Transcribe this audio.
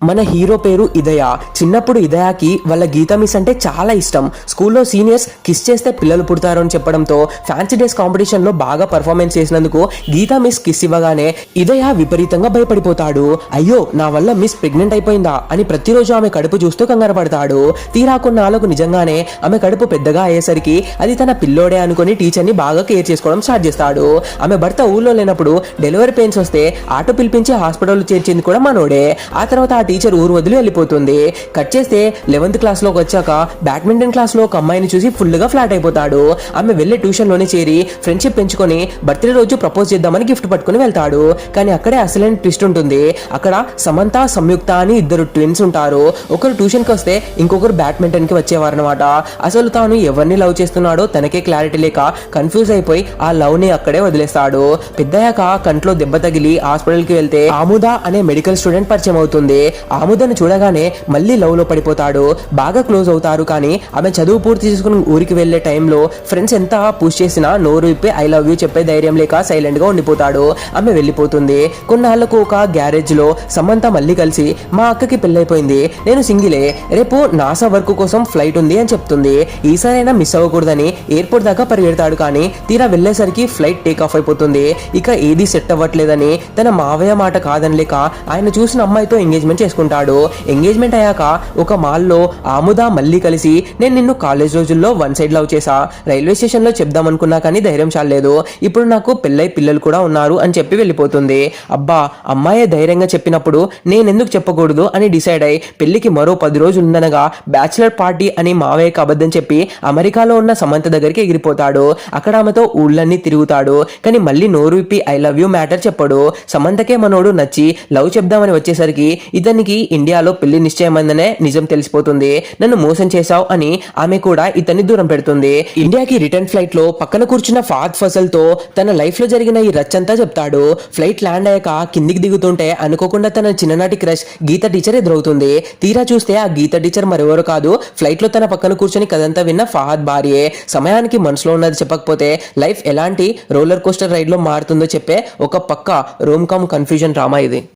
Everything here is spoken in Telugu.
మన హీరో పేరు ఇదయ. చిన్నప్పుడు ఇదయాకి వాళ్ళ గీత మిస్ అంటే చాలా ఇష్టం. స్కూల్లో సీనియర్స్ కిస్ చేస్తే పిల్లలు పుడతారు అని చెప్పడంతో ఫ్యాన్సీ డేస్ కాంపిటీషన్ లో బాగా పర్ఫార్మెన్స్ చేసినందుకు గీత మిస్ కిస్ ఇవ్వగానే ఇదయ విపరీతంగా భయపడిపోతాడు. అయ్యో నా వల్ల మిస్ ప్రెగ్నెంట్ అయిపోయిందా అని ప్రతిరోజు ఆమె కడుపు చూస్తూ కంగారు పడతాడు. తీరా కొన్నాళ్ళకు నిజంగానే ఆమె కడుపు పెద్దగా అయ్యేసరికి అది తన పిల్లోడే అనుకుని టీచర్ ని బాగా కేర్ చేసుకోవడం స్టార్ట్ చేస్తాడు. ఆమె భర్త ఊళ్ళో లేనప్పుడు డెలివరీ పెయిన్స్ వస్తే ఆటో పిలిపించి హాస్పిటల్ చేర్చింది కూడా మనోడే. ఆ తర్వాత ఆ టీచర్ ఊరు వదిలి వెళ్ళిపోతుంది. కట్ చేస్తే 11th క్లాస్ లోకి వచ్చాక బ్యాడ్మింటన్ క్లాస్ లో ఒక అమ్మాయిని చూసి ఫుల్ గా ఫ్లాట్ అయిపోతాడు. ఆమె వెళ్లే ట్యూషన్ లోనే చేరి ఫ్రెండ్షిప్ పెంచుకొని బర్త్డే రోజు ప్రపోజ్ చేద్దామని గిఫ్ట్ పట్టుకుని వెళ్తాడు. కానీ అక్కడే అసలైన ట్విస్ట్ ఉంటుంది. అక్కడ సమంత సంయుక్త అని ఇద్దరు ట్విన్స్ ఉంటారు. ఒకరు ట్యూషన్ కి వస్తే ఇంకొకరు బ్యాడ్మింటన్ కి వచ్చేవారు అనమాట. అసలు తాను ఎవరిని లవ్ చేస్తున్నాడో తనకే క్లారిటీ లేక కన్ఫ్యూజ్ అయిపోయి ఆ లవ్ ని అక్కడే వదిలేస్తాడు. పెద్దయ్యాక కంట్లో దెబ్బ తగిలి హాస్పిటల్ కి వెళ్తే ఆముద అనే మెడికల్ స్టూడెంట్ పరిచయం అవుతుంది. ఆముదను చూడగానే మళ్ళీ లవ్ లో పడిపోతాడు. బాగా క్లోజ్ అవుతారు. కానీ ఆమె చదువు పూర్తి చేసుకుని ఊరికి వెళ్లే టైంలో ఫ్రెండ్స్ ఎంత పుష్ చేసినా నోరు విప్పి ఐ లవ్ యూ చెప్పే ధైర్యం లేక సైలెంట్ గా ఉండిపోతాడు. ఆమె వెళ్ళిపోతుంది. కొన్నాళ్లకు ఒక గ్యారేజ్ లో సమంత మళ్ళీ కలిసి మా అక్కకి పెళ్ళైపోయింది, నేను సింగిలే, రేపు నాసా వర్క్ కోసం ఫ్లైట్ ఉంది అని చెప్తుంది. ఈసారైనా మిస్ అవ్వకూడదని ఎయిర్పోర్ట్ దాకా పరిగెడతాడు. కానీ తీరా వెళ్లేసరికి ఫ్లైట్ టేక్ ఆఫ్ అయిపోతుంది. ఇక ఏది సెట్ అవ్వట్లేదని తన మావయ్య మాట కాదనలేక ఆయన చూసిన అమ్మాయితో ఎంగేజ్మెంట్ చేసుకుంటాడు. ఎంగేజ్మెంట్ అయ్యాక ఒక మాల్లో ఆముద మళ్ళీ కలిసి నేను నిన్ను కాలేజ్ రోజుల్లో వన్ సైడ్ లవ్ చేసా, రైల్వే స్టేషన్ లో చెప్దాం అనుకున్నా కానీ ధైర్యం చాలేదు, ఇప్పుడు నాకు పెళ్ళై పిల్లలు కూడా ఉన్నారు అని చెప్పి వెళ్ళిపోతుంది. అబ్బా అమ్మాయే ధైర్యంగా చెప్పినప్పుడు నేనెందుకు చెప్పకూడదు అని డిసైడ్ అయి పెళ్లికి మరో 10 రోజులు ఉందనగా బ్యాచిలర్ పార్టీ అని మావయ్యకి అబద్ధం చెప్పి అమెరికాలో ఉన్న సమంత దగ్గరికి ఎగిరిపోతాడు. అక్కడ ఆమెతో ఊళ్ళన్నీ తిరుగుతాడు. కానీ మళ్ళీ నోరు విప్పి ఐ లవ్ యూ మ్యాటర్ చెప్పడు. సమంతకే మనోడు నచ్చి లవ్ చెప్దామని వచ్చేసరికి ఇతనికి ఇండియాలో పెళ్లి నిశ్చయమైందనే నిజం తెలిసిపోతుంది. నన్ను మోసం చేశావు అని ఆమె కూడా ఇతన్ని దూరం పెడుతుంది. ఇండియాకి రిటర్న్ ఫ్లైట్ లో పక్కన కూర్చున్న ఫాద్ ఫసల్ తో తన లైఫ్ లో జరిగిన ఈ రచ్చంతా చెప్తాడు. ఫ్లైట్ ల్యాండ్ అయ్యాక కిందికి దిగుతుంటే అనుకోకుండా తన చిన్ననాటి క్రష్ గీత టీచర్ ఎదురవుతుంది. తీరా చూస్తే ఆ గీత టీచర్ మరెవరు కాదు, ఫ్లైట్ లో తన పక్కన కూర్చొని కదంతా విన్న ఫహద్ భార్యే. సమయానికి మనసులో ఉన్నది చెప్పకపోతే లైఫ్ ఎలాంటి రోలర్ కోస్టర్ రైడ్ లో మారుతుందో చెప్పే ఒక పక్క రోమ్ కామ్ కన్ఫ్యూజన్ డ్రామా ఇది.